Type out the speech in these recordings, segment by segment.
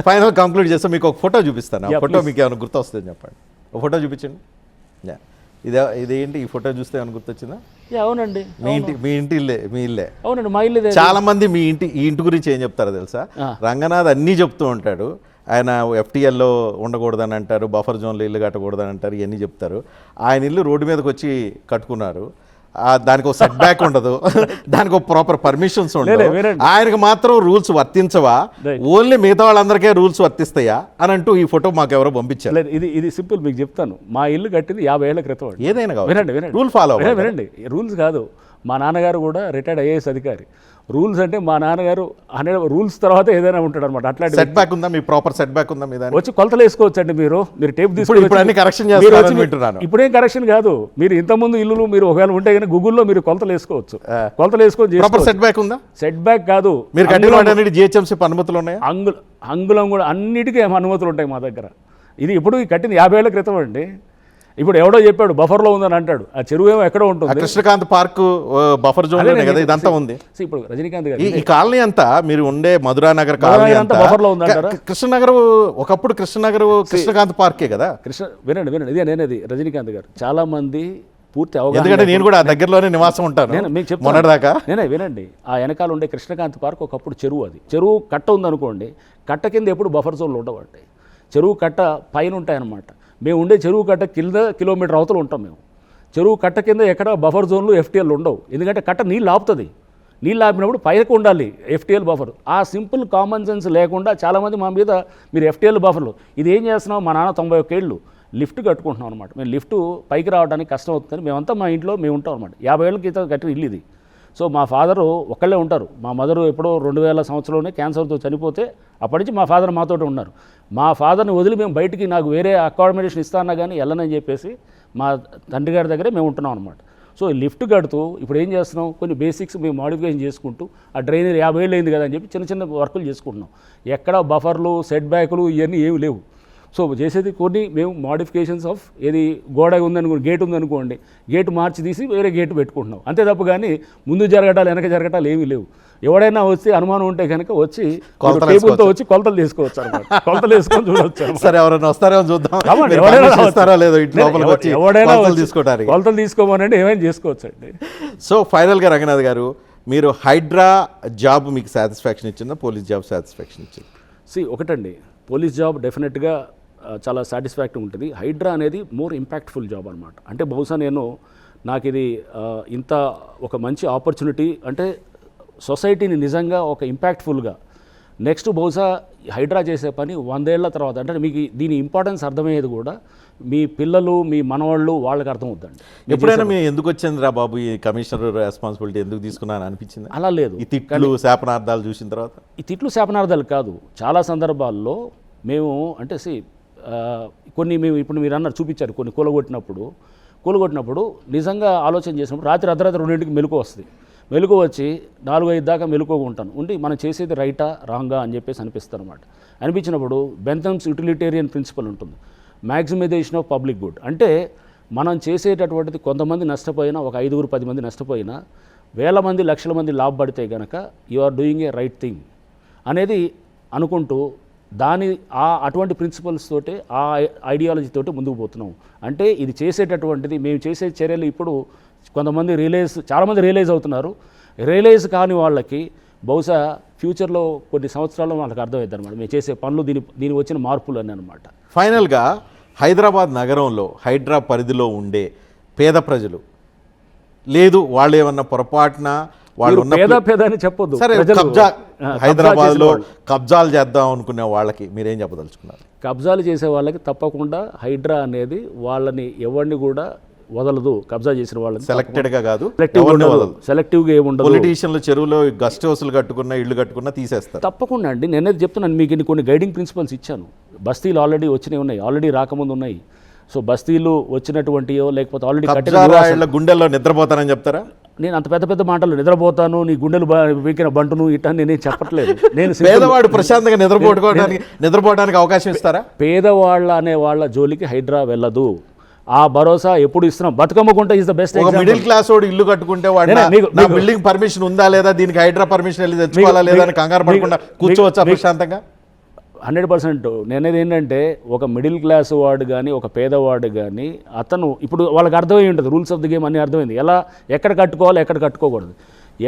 Final conclude చేస్తే మీకు ఒక ఫోటో చూపిస్తాను. ఆ ఫోటో మీకు ఏమైనా గుర్తు వస్తుంది చెప్పండి. ఒక ఫోటో చూపించండి. ఇదేంటి ఈ ఫోటో చూస్తే ఏమైనా గుర్తొచ్చిందా? అవునండి, మీ ఇల్లే. అవునండి, మా ఇల్లు. చాలా మంది ఈ ఇంటి గురించి ఏం చెప్తారో తెలుసా? రంగనాథ్ అన్నీ చెప్తూ ఉంటాడు. ఆయన FTLలో ఉండకూడదని అంటారు, బఫర్ జోన్లో ఇల్లు కట్టకూడదని అంటారు, ఇవన్నీ చెప్తారు. ఆయన ఇల్లు రోడ్డు మీదకి వచ్చి కట్టుకున్నారు. దానికి ఒక సెట్ బ్యాక్ ఉండదు, దానికి ఒక ప్రాపర్ పర్మిషన్స్ ఉండదు. ఆయనకు మాత్రం రూల్స్ వర్తించవా, ఓన్లీ మిగతా వాళ్ళందరికీ రూల్స్ వర్తిస్తాయా అని అంటూ ఈ ఫోటో మాకు ఎవరో పంపించారు. ఇది సింపుల్ మీకు చెప్తాను. మా ఇల్లు కట్టింది 50 ఏళ్ల క్రితం. ఏదైనా వినండి, రూల్ ఫాలో వినండి. రూల్స్ కాదు, మా నాన్నగారు కూడా రిటైర్డ్ IAS అధికారి. రూల్స్ అంటే మా నాన్నగారు 100 రూల్స్ తర్వాత ఏదైనా ఉంటాడు అనమాట. అట్లాంటి సెట్ బ్యాక్ ఉందా? మీ ప్రాపర్ సెట్ బ్యాక్ ఉందా? మీద వచ్చి కొలతలు వేసుకోవచ్చు అండి. మీరు టేప్ తీసుకుని ఇప్పుడేం కరెక్షన్ కాదు. మీరు ఇంతకుముందు ఇల్లు మీరు ఒకవేళ ఉంటే కానీ గూగుల్లో మీరు కొలతలు వేసుకోవచ్చు. కొలతలు వేసుకొని సెట్ బ్యాక్ ఉందా? సెట్ బ్యాక్ కాదు, మీరు కట్టిన GHMC అనుమతులు ఉన్నాయి. అంగుళం కూడా అన్నిటికీ అనుమతులు ఉంటాయి మా దగ్గర. ఇది ఇప్పుడు కట్టింది 50 ఏళ్ల క్రితం అండి. ఇప్పుడు ఎవడో చెప్పాడు బఫర్లో ఉందని అంటాడు. ఆ చెరువు ఏమో ఎక్కడో ఉంటుంది. కృష్ణకాంత్ పార్క్ బఫర్ జోన్ కదా ఇదంతా ఉంది. ఇప్పుడు రజనీకాంత్ గారు ఈ కాలనీ అంతా మీరు ఉండే మధురానగర్ కాలనీ అంతా బఫర్లో ఉందంటారా? కృష్ణనగర్ ఒకప్పుడు కృష్ణకాంత్ పార్కే కదా. వినండి, ఇదే నేనేది రజనీకాంత్ గారు. చాలా మంది పూర్తి అవగాహన, ఎందుకంటే నేను కూడా ఆ దగ్గరలోనే నివాసం ఉంటాను. మీకు చెప్తాను, వినండి. ఆ వెనకాల ఉండే కృష్ణకాంత్ పార్క్ ఒకప్పుడు చెరువు. అది చెరువు కట్ట ఉందనుకోండి, కట్ట కింద ఎప్పుడు బఫర్ జోన్లు ఉండవండి. చెరువు కట్ట పైన ఉంటాయన్నమాట. మేము ఉండే చెరువు కట్ట కింద కిలోమీటర్ అవతల ఉంటాం మేము. చెరువు కట్ట కింద ఎక్కడ బఫర్ జోన్లు FTL ఉండవు. ఎందుకంటే కట్ట నీళ్ళు ఆపుతుంది. నీళ్ళు ఆపినప్పుడు పైకి ఉండాలి FTL బఫర్. ఆ సింపుల్ కామన్ సెన్స్ లేకుండా చాలామంది మా మీద మీరు FTL బఫర్లు ఇది ఏం చేస్తున్నాం. మా నాన్న 91 ఏళ్ళు లిఫ్ట్ కట్టుకుంటున్నాం అనమాట. మేము లిఫ్ట్ పైకి రావడానికి కష్టం అవుతుందని మేమంతా మా ఇంట్లో మేము ఉంటాం అనమాట. 50 ఏళ్ళ క్రితం కట్టిన ఇల్లు ఇది. సో మా ఫాదరు ఒక్కళ్ళే ఉంటారు. మా మదరు ఎప్పుడో 2000 సంవత్సరంలోనే క్యాన్సర్తో చనిపోతే అప్పటి నుంచి మా ఫాదర్ మాతోటి ఉన్నారు. మా ఫాదర్ని వదిలి మేము బయటికి నాకు వేరే అకామిడేషన్ ఇస్తానా కానీ వెళ్ళనని చెప్పేసి మా తండ్రి గారి దగ్గరే మేము ఉంటున్నాం అనమాట. సో లిఫ్ట్ కడుతూ ఇప్పుడు ఏం చేస్తున్నాం, కొన్ని బేసిక్స్ మేము మోడిఫికేషన్ చేసుకుంటూ ఆ డ్రైనేజ్ 50 ఏళ్ళు అయింది కదా అని చెప్పి చిన్న చిన్న వర్కులు చేసుకుంటున్నాం. ఎక్కడ బఫర్లు సెట్ బ్యాకులు ఇవన్నీ ఏమి లేవు. సో చేసేది కొన్ని మేము మోడిఫికేషన్స్ ఆఫ్ ఏది గోడ ఉందనుకోండి, గేట్ ఉందనుకోండి, గేటు మార్చి తీసి వేరే గేటు పెట్టుకుంటున్నాం. అంతే తప్ప కానీ ముందు జరగటాలు వెనక జరగటాలు ఏమీ లేవు. ఎవడైనా వచ్చి అనుమానం ఉంటే కనుక వచ్చి టేబుల్తో వచ్చి కొలతలు తీసుకోవచ్చు అనమాట. కొలతలు వేసుకొని చూడవచ్చు. సరే, ఎవరైనా వస్తారో చూద్దాం. కొలతలు తీసుకోమనండి, ఏమైనా చేసుకోవచ్చు అండి. సో ఫైనల్గా రంగనాథ్ గారు, మీరు హైడ్రా జాబ్ మీకు సాటిస్ఫాక్షన్ ఇచ్చిందా, పోలీస్ జాబ్ సాటిస్ఫాక్షన్ ఇచ్చింది? ఒకటండి, పోలీస్ జాబ్ డెఫినెట్గా చాలా సాటిస్ఫాక్టరీ ఉంటుంది. హైడ్రా అనేది మోర్ ఇంపాక్ట్ఫుల్ జాబ్ అనమాట. అంటే బహుశా నాకు ఇది ఇంత ఒక మంచి ఆపర్చునిటీ, అంటే సొసైటీని నిజంగా ఒక ఇంపాక్ట్ఫుల్గా నెక్స్ట్ బహుశా హైడ్రా చేసే పని 100 ఏళ్ల తర్వాత, అంటే మీకు దీని ఇంపార్టెన్స్ అర్థమయ్యేది కూడా మీ పిల్లలు మీ మనవాళ్ళు వాళ్ళకి అర్థం అవుతుందండి. ఎప్పుడైనా మీరు ఎందుకు వచ్చింది రా బాబు ఈ కమిషనర్ రెస్పాన్సిబిలిటీ ఎందుకు తీసుకున్నాను అనిపించింది? అలా లేదు. ఈ తిట్లు శాపనార్థాలు చూసిన తర్వాత, ఈ తిట్లు శాపనార్థాలు కాదు, చాలా సందర్భాల్లో మేము అంటే కొన్ని మేము ఇప్పుడు మీరు అన్నారు చూపించారు, కొన్ని కూలగొట్టినప్పుడు నిజంగా ఆలోచన చేసినప్పుడు రాత్రి అర్ధరాత్రి 2ంటికి మెలకు వస్తుంది. మెలకు వచ్చి 4-5 దాకా మెలుకోగా ఉంటాను. ఉండి మనం చేసేది రైటా రాంగా అని చెప్పేసి అనిపిస్తుంది అనమాట. అనిపించినప్పుడు బెంథమ్స్ యూటిలిటేరియన్ ప్రిన్సిపల్ ఉంటుంది, మ్యాక్సిమైజేషన్ ఆఫ్ పబ్లిక్ గుడ్. అంటే మనం చేసేటటువంటిది కొంతమంది నష్టపోయినా, ఒక 5-10 మంది నష్టపోయినా, వేల మంది లక్షల మంది లాభపడితే కనుక you are doing a right thing అనేది అనుకుంటూ అటువంటి ప్రిన్సిపల్స్ తోటి ఆ ఐడియాలజీతోటి ముందుకు పోతున్నాం. అంటే ఇది చేసేటటువంటిది మేము చేసే చర్యలు ఇప్పుడు కొంతమంది చాలామంది రియలైజ్ అవుతున్నారు. రియలైజ్ కాని వాళ్ళకి బహుశా ఫ్యూచర్లో కొన్ని సంవత్సరాల్లో వాళ్ళకి అర్థమవుతుంది అనమాట మేము చేసే పనులు, దీని వచ్చిన మార్పులు అని అనమాట. ఫైనల్గా హైదరాబాద్ నగరంలో హైడ్రా పరిధిలో ఉండే పేద ప్రజలు లేదు, వాళ్ళు ఏమన్నా పొరపాటున వాళ్ళు పేద అని చెప్పొద్దు, సరే హైదరాబాద్లో కబ్జాలు చేద్దాం అనుకునే వాళ్ళకి మీరేం చెప్పదలుచుకున్నారు? కబ్జాలు చేసే వాళ్ళకి తప్పకుండా హైడ్రా అనేది వాళ్ళని ఎవరిని కూడా వదలదు. కబ్జా చేసిన వాళ్ళని సెలెక్టెడ్గా కాదు, సెలెక్టివ్గా ఏముండదు. పొలిటీషియన్లు చెరువులో గెస్ట్ హౌస్లు కట్టుకున్నా ఇళ్ళు కట్టుకున్నా తీసేస్తారు. తప్పకుండా అండి, నేనేది చెప్తున్నాను మీకు కొన్ని గైడింగ్ ప్రిన్సిపల్స్ ఇచ్చాను. బస్తీలు ఆల్రెడీ వచ్చినవి ఉన్నాయి, ఆల్రెడీ రాకముందు ఉన్నాయి. సో బస్తీలు వచ్చినటువంటియో లేకపోతే ఆల్రెడీ గుండెల్లో నిద్రపోతానని చెప్తారా? నేను అంత పెద్ద మాటలు నిద్రపోతాను, నీ గుండెలు వీకిన బంటును ఇట్లా నేనేం చెప్పట్లేదు. నేను పేదవాడు ప్రశాంతంగా నిద్రపోవడానికి అవకాశం ఇస్తారా? పేదవాళ్ళ అనే వాళ్ళ జోలికి హైడ్రా వెళ్ళదు. ఆ భరోసా ఎప్పుడు ఇస్తున్నాం. బతుకమ్మ గుంట is the best. Middle class వాడు ఇల్లు కట్టుకుంటే వాడు బిల్డింగ్ పర్మిషన్ ఉందా లేదా, దీనికి హైడ్రా పర్మిషన్ వెళ్ళి తెచ్చుకోవాలా లేదా అని కంగారు పడకుండా కూర్చోవచ్చా ప్రశాంతంగా? 100% నేనేది ఏంటంటే ఒక మిడిల్ క్లాస్ వాడు కానీ ఒక పేదవాడు కానీ అతను ఇప్పుడు వాళ్ళకి అర్థమై ఉంటుంది రూల్స్ ఆఫ్ ది గేమ్ అన్నీ అర్థమైంది ఎలా ఎక్కడ కట్టుకోవాలి ఎక్కడ కట్టుకోకూడదు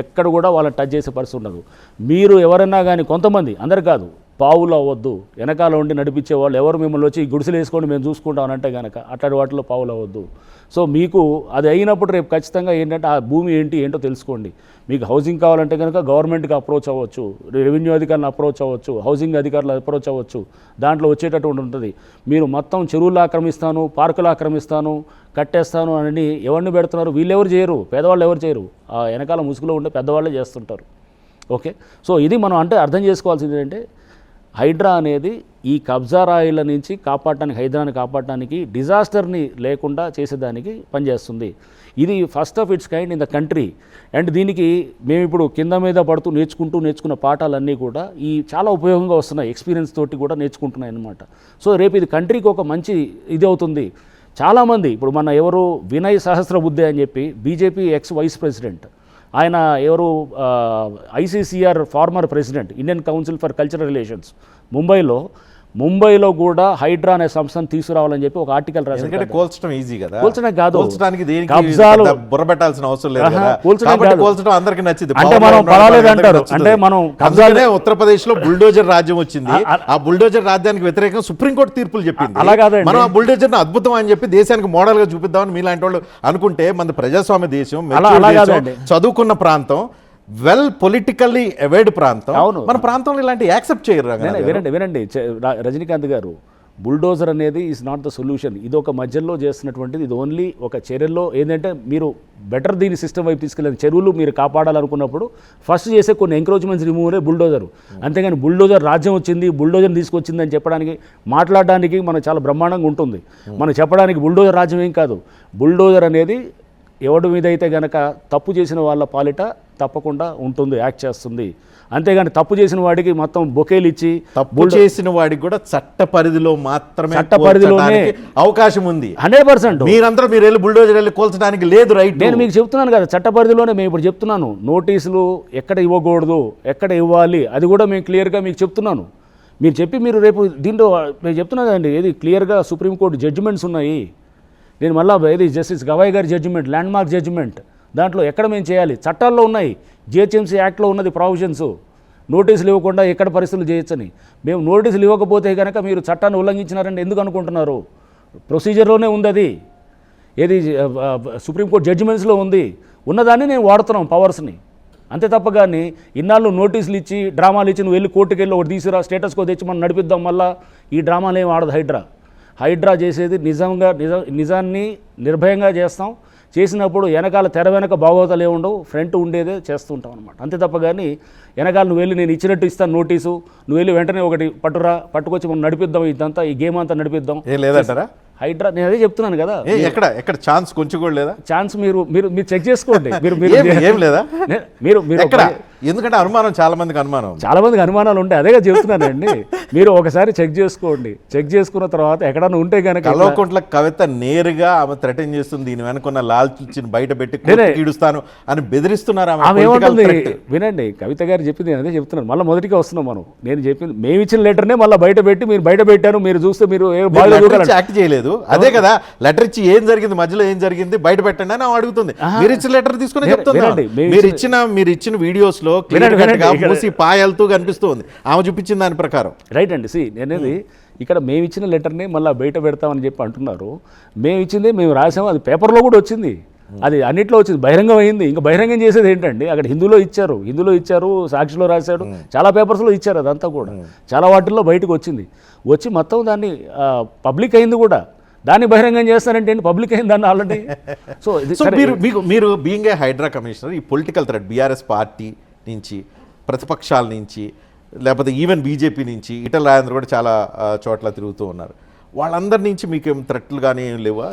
ఎక్కడ కూడా వాళ్ళని టచ్ చేసే పరిస్థితి ఉండదు. మీరు ఎవరైనా కానీ కొంతమంది అందరు కాదు పావులు అవ్వద్దు, వెనకాల ఉండి నడిపించే వాళ్ళు ఎవరు మిమ్మల్ని వచ్చి గుడిసెలు వేసుకోండి మేము చూసుకుంటామనంటే కనుక అట్లాంటి వాటిలో పావులు అవ్వద్దు. సో మీకు అది అయినప్పుడు రేపు ఖచ్చితంగా ఏంటంటే ఆ భూమి ఏంటో తెలుసుకోండి. మీకు హౌసింగ్ కావాలంటే కనుక గవర్నమెంట్కి అప్రోచ్ అవ్వచ్చు, రెవెన్యూ అధికారులను అప్రోచ్ అవ్వచ్చు, హౌసింగ్ అధికారులు అప్రోచ్ అవ్వచ్చు, దాంట్లో వచ్చేటటువంటి ఉంటుంది. మీరు మొత్తం చెరువులు ఆక్రమిస్తాను, పార్కులు ఆక్రమిస్తాను, కట్టేస్తాను అని ఎవరిని పెడుతున్నారు? వీళ్ళెవరు చేయరు, పేదవాళ్ళు ఎవరు చేయరు, ఆ వెనకాల ముసుగులో ఉండే పెద్దవాళ్ళే చేస్తుంటారు. ఓకే, సో ఇది మనం అంటే అర్థం చేసుకోవాల్సింది ఏంటంటే హైడ్రా అనేది ఈ కబ్జా రాయిల నుంచి కాపాడటానికి, హైడ్రాని కాపాడటానికి, డిజాస్టర్ని లేకుండా చేసేదానికి పనిచేస్తుంది. ఇది first of it's kind in the country. And దీనికి మేము ఇప్పుడు కింద మీద పడుతూ నేర్చుకున్న పాఠాలన్నీ కూడా ఈ చాలా ఉపయోగంగా వస్తున్నాయి, ఎక్స్పీరియన్స్ తోటి కూడా నేర్చుకుంటున్నాయి అన్నమాట. సో రేపు ఇది కంట్రీకి ఒక మంచి ఇది అవుతుంది. చాలామంది ఇప్పుడు మన ఎవరు వినయ్ సహస్రబుద్ధే అని చెప్పి బీజేపీ ఎక్స్ వైస్ ప్రెసిడెంట్, ఆయన ఎవరు ICCR former president, Indian council for cultural relations, ముంబైలో కూడా హైడ్రా అనే సంస్థను తీసుకురావాలని చెప్పి ఒక ఆర్టికల్ రాశారు. కోల్చడం ఈజీ కదా, కోల్చడం కాదు, కోల్చడానికి కబ్జాలు బుర్ర పెట్టాల్సిన అవసరం లేదు కదా. కోల్చడం అందరికి నచ్చింది అంటే మనం పర్వాలేదు అంటారు. అంటే మనం కబ్జాలే ఉత్తరప్రదేశ్ లో బుల్డోజర్ రాజ్యం వచ్చింది, ఆ బుల్డోజర్ రాజ్యానికి వ్యతిరేకంగా సుప్రీంకోర్టు తీర్పులు చెప్పింది. అలా కాదండి, మనం ఆ బుల్డోజర్ అద్భుతం అని చెప్పి దేశానికి మోడల్ గా చూపిద్దామని మీలాంటి వాళ్ళు అనుకుంటే మన ప్రజాస్వామ్య దేశం, చదువుకున్న ప్రాంతం, వెల్ పొలిటికల్లీ అవేర్డ్ ప్రాంతం, మన ప్రాంతంలో ఇలాంటి యాక్సెప్ట్ చేయరు. వినండి రజనీకాంత్ గారు, బుల్డోజర్ అనేది ఈజ్ నాట్ ద సొల్యూషన్. ఇది ఒక మధ్యలో చేస్తున్నటువంటిది, ఇది ఓన్లీ ఒక చర్యల్లో ఏంటంటే మీరు బెటర్ దీని సిస్టమ్ వైపు తీసుకెళ్ళిన చెరువులు మీరు కాపాడాలనుకున్నప్పుడు ఫస్ట్ చేసే కొన్ని ఎంక్రోచ్మెంట్స్ రిమూవరే బుల్డోజర్. అంతేగాని బుల్డోజర్ రాజ్యం వచ్చింది, బుల్డోజర్ తీసుకొచ్చింది అని చెప్పడానికి, మాట్లాడడానికి మనకు చాలా బ్రహ్మాండంగా ఉంటుంది. మనం చెప్పడానికి బుల్డోజర్ రాజ్యం ఏం కాదు. బుల్డోజర్ అనేది ఎవడి మీద అయితే గనక తప్పు చేసిన వాళ్ళ పాలిట తప్పకుండా ఉంటుంది, యాక్ట్ చేస్తుంది. అంతేగాని తప్పు చేసిన వాడికి మొత్తం బొకేలు ఇచ్చి, తప్పు చేసిన వాడికి కూడా చట్ట పరిధిలో మాత్రమే అవకాశం ఉంది. 100% మీరందరూ మీరు వెళ్ళి బుల్డోజర్ వెళ్ళి కోల్చడానికి లేదు, రైట్? నేను మీకు చెప్తున్నాను కదా, చట్ట పరిధిలోనే. మేము ఇప్పుడు చెప్తున్నాను నోటీసులు ఎక్కడ ఇవ్వకూడదు, ఎక్కడ ఇవ్వాలి, అది కూడా మేము క్లియర్గా మీకు చెప్తున్నాను. మీరు చెప్పి మీరు రేపు దీంట్లో నేను చెప్తున్నాను కదండి, ఏది క్లియర్గా సుప్రీంకోర్టు జడ్జిమెంట్స్ ఉన్నాయి. నేను మళ్ళీ ఏది జస్టిస్ గవాయ్ గారి జడ్జిమెంట్, ల్యాండ్ మార్క్ జడ్జిమెంట్, దాంట్లో ఎక్కడ మేము చేయాలి, చట్టాల్లో ఉన్నాయి, జిహెచ్ఎంసీ యాక్ట్లో ఉన్నది ప్రావిజన్స్, నోటీసులు ఇవ్వకుండా ఎక్కడ పరిస్థితులు చేయొచ్చని. మేము నోటీసులు ఇవ్వకపోతే కనుక మీరు చట్టాన్ని ఉల్లంఘించినారని ఎందుకు అనుకుంటున్నారు? ప్రొసీజర్లోనే ఉంది, అది ఏది సుప్రీంకోర్టు జడ్జిమెంట్స్లో ఉంది. ఉన్నదాన్ని నేను వాడుతున్నాం పవర్స్ని, అంతే తప్ప కానీ ఇన్నాళ్ళు నోటీసులు ఇచ్చి డ్రామాలు ఇచ్చి నువ్వు వెళ్ళి కోర్టుకు వెళ్ళి ఒకటి తీసుకురా, స్టేటస్ కో తెచ్చి మనం నడిపిద్దాం, మళ్ళీ ఈ డ్రామాలు ఏం ఆడదు హైడ్రా చేసేది నిజాన్ని నిర్భయంగా చేస్తాం. చేసినప్పుడు వెనకాల తెర వెనక భాగవతాలు ఏముండవు, ఫ్రంట్ ఉండేదే చేస్తూ ఉంటాం అనమాట. అంతే తప్ప కానీ వెనకాల నువ్వు వెళ్ళి నేను ఇచ్చినట్టు ఇస్తాను నోటీసు, నువ్వు వెళ్ళి వెంటనే ఒకటి పట్టుకొచ్చి మనం నడిపిద్దాం, ఇదంతా ఈ గేమ్ అంతా నడిపిద్దాం ఏం లేదంటారా? హైడ్రా నేను అదే చెప్తున్నాను కదా, ఎక్కడ ఛాన్స్ కొంచెం కూడా లేదా? ఛాన్స్ మీరు చెక్ చేసుకోండి. ఏం లేదా? మీరు ఎందుకంటే అనుమానం, చాలా మందికి అనుమానాలు ఉంటాయి, అదేగా చెప్తున్నానండి. మీరు ఒకసారి చెక్ చేసుకోండి, చెక్ చేసుకున్న తర్వాత ఎక్కడన్నా ఉంటే కనుక. కల్వకుంట్ల కవిత నేరుగా ఆమె థ్రెటన్ చేస్తుంది, దీని వెనుకున్న లాల్చిని బయట పెట్టి ఈడుస్తాను అని బెదిరిస్తున్నారు. ఆమె ఏమంటుంది వినండి, కవిత గారు చెప్పింది నేను అదే చెప్తున్నాను, మళ్ళీ మొదటిగా వస్తున్నాం మనం. నేను చెప్పింది మేము ఇచ్చిన లెటర్నే మళ్ళీ బయట పెట్టి మీరు బయట పెట్టారు, మీరు చూస్తే మీరు యాక్ట్ చేయలేదు. అదే కదా, లెటర్ ఇచ్చి ఏం జరిగింది, మధ్యలో ఏం జరిగింది బయట పెట్టండి అని అడుగుతుంది. మీరు ఇచ్చిన లెటర్ తీసుకుని చెప్తున్నారు. మీరు ఇచ్చిన వీడియోస్ లో మూసి పాయలతో కనిపిస్తుంది ఆమె చూపించిన దాని ప్రకారం. రైట్ అండి. నేనేది ఇక్కడ మేము ఇచ్చిన లెటర్ని మళ్ళీ బయట పెడతామని చెప్పి అంటున్నారు. మేము ఇచ్చింది మేము రాసాము, అది పేపర్లో కూడా వచ్చింది, అది అన్నిట్లో వచ్చింది, బహిరంగం అయింది. ఇంకా బహిరంగం చేసేది ఏంటండి, అక్కడ హిందీలో ఇచ్చారు, సాక్షిలో రాశాడు, చాలా పేపర్స్లో ఇచ్చారు, అదంతా కూడా చాలా వాటిల్లో బయటకు వచ్చి మొత్తం దాన్ని పబ్లిక్ అయింది కూడా. దాన్ని బహిరంగం చేస్తారంటే ఏంటి, పబ్లిక్ అయింది దాన్ని ఆల్రెడీ. సో మీరు బీయింగ్ ఏ హైడ్రా కమిషనర్, ఈ పొలిటికల్ థ్రెట్ బీఆర్ఎస్ పార్టీ నుంచి, ప్రతిపక్షాల నుంచి, లేకపోతే ఈవెన్ బీజేపీ నుంచి, ఈటెల రాజేందర్ కూడా చాలా చోట్ల తిరుగుతూ ఉన్నారు, వాళ్ళందరి నుంచి మీకు ఏం థ్రెట్లు కానీ ఏం లేవా?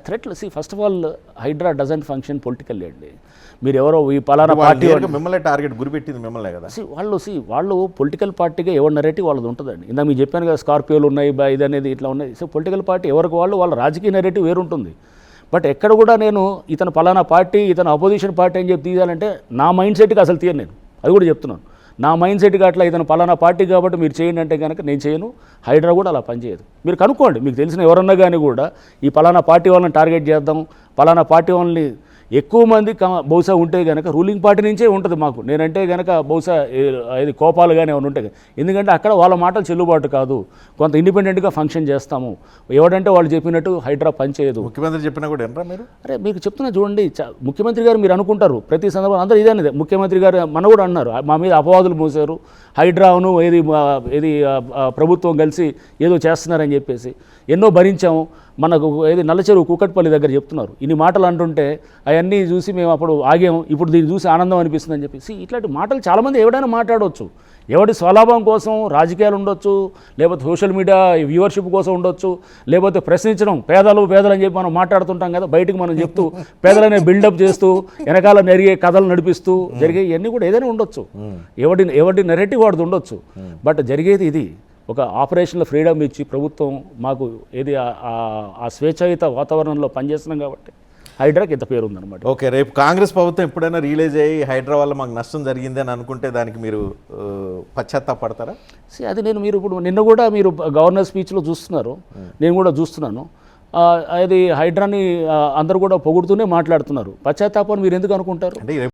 థ్రెట్లు first of all HYDRAA doesn't function politically అండి. మీరు ఎవరో ఈ పలానా పార్టీ మిమ్మల్ని టార్గెట్ గురిపెట్టింది మిమ్మల్ని కదా. వాళ్ళు పొలిటికల్ పార్టీగా ఎవరి నెరేటివ్ వాళ్ళది ఉంటుందండి. ఇందా మీకు చెప్పాను కదా, స్కార్పియోలు ఉన్నాయి, ఇది అనేది ఇట్లా ఉన్నాయి. సో పొలిటికల్ పార్టీ ఎవరికి వాళ్ళ రాజకీయ నెరేటివ్ వేరుంటుంది. బట్ ఎక్కడ కూడా నేను ఇతను పలానా పార్టీ, ఇతను అపోజిషన్ పార్టీ అని చెప్పి తీయాలంటే నా మైండ్ సెట్కి అసలు తీయను నేను, అది కూడా చెప్తున్నాను. నా మైండ్ సెట్గా అట్లా ఇతను పలానా పార్టీ కాబట్టి మీరు చేయండి అంటే కనుక నేను చేయను. హైడ్రా కూడా అలా పనిచేయదు. మీరు కనుక్కోండి, మీకు తెలిసిన ఎవరన్నా కానీ కూడా ఈ పలానా పార్టీ వాళ్ళని టార్గెట్ చేద్దాం, పలానా పార్టీ వాళ్ళని ఎక్కువ మంది బహుశా ఉంటే కనుక రూలింగ్ పార్టీ నుంచే ఉంటుంది మాకు. నేనంటే కనుక బహుశా ఇది కోపాలు కానీ ఏమైనా ఉంటాయి. ఎందుకంటే అక్కడ వాళ్ళ మాటలు చెల్లుబాటు కాదు, కొంత ఇండిపెండెంట్గా ఫంక్షన్ చేస్తాము. ఎవడంటే వాళ్ళు చెప్పినట్టు హైడ్రా పనిచేయదు. ముఖ్యమంత్రి చెప్పినా కూడా ఎనరా మీరు? అరే మీకు చెప్తున్నా చూడండి, ముఖ్యమంత్రి గారు మీరు అనుకుంటారు ప్రతి సందర్భం అందరూ ఇదే. ముఖ్యమంత్రి గారు మన కూడా అన్నారు, మా మీద అపవాదులు మోసారు, హైడ్రాను ఏది ప్రభుత్వం కలిసి ఏదో చేస్తున్నారని చెప్పేసి ఎన్నో భరించాము. మనకు ఏది నల్లచెరువు కూకట్పల్లి దగ్గర చెప్తున్నారు, ఇన్ని మాటలు అంటుంటే అవన్నీ చూసి మేము అప్పుడు ఆగాము, ఇప్పుడు దీన్ని చూసి ఆనందం అనిపిస్తుందని చెప్పేసి ఇట్లాంటి మాటలు చాలామంది ఎవడైనా మాట్లాడవచ్చు. ఎవడి స్వలాభం కోసం రాజకీయాలు ఉండొచ్చు, లేకపోతే సోషల్ మీడియా వ్యూవర్షిప్ కోసం ఉండొచ్చు, లేకపోతే ప్రశ్నించడం పేదలు అని చెప్పి మనం మాట్లాడుతుంటాం కదా, బయటకు మనం చెప్తూ పేదలనే బిల్డప్ చేస్తూ వెనకాల నెరిగే కథలు నడిపిస్తూ జరిగే ఇవన్నీ కూడా ఏదైనా ఉండొచ్చు. ఎవడి నెరెటివ్ వాడిది ఉండొచ్చు. బట్ జరిగేది ఇది, ఒక ఆపరేషన్లో ఫ్రీడమ్ ఇచ్చి ప్రభుత్వం మాకు ఏది ఆ స్వేచ్ఛాయుత వాతావరణంలో పనిచేస్తున్నాం కాబట్టి హైడ్రాకి ఇంత పేరు ఉందన్నమాట. ఓకే, రేపు కాంగ్రెస్ ప్రభుత్వం ఎప్పుడైనా రియలైజ్ అయ్యి హైడ్రా వల్ల మాకు నష్టం జరిగింది అని అనుకుంటే దానికి మీరు పశ్చాత్తాపడతారా? అది మీరు ఇప్పుడు నిన్న కూడా మీరు గవర్నర్ స్పీచ్లో చూస్తున్నారు, నేను కూడా చూస్తున్నాను. అది హైడ్రాని అందరూ కూడా పొగుడుతూనే మాట్లాడుతున్నారు. పశ్చాత్తాపం మీరు ఎందుకు అనుకుంటారు? అంటే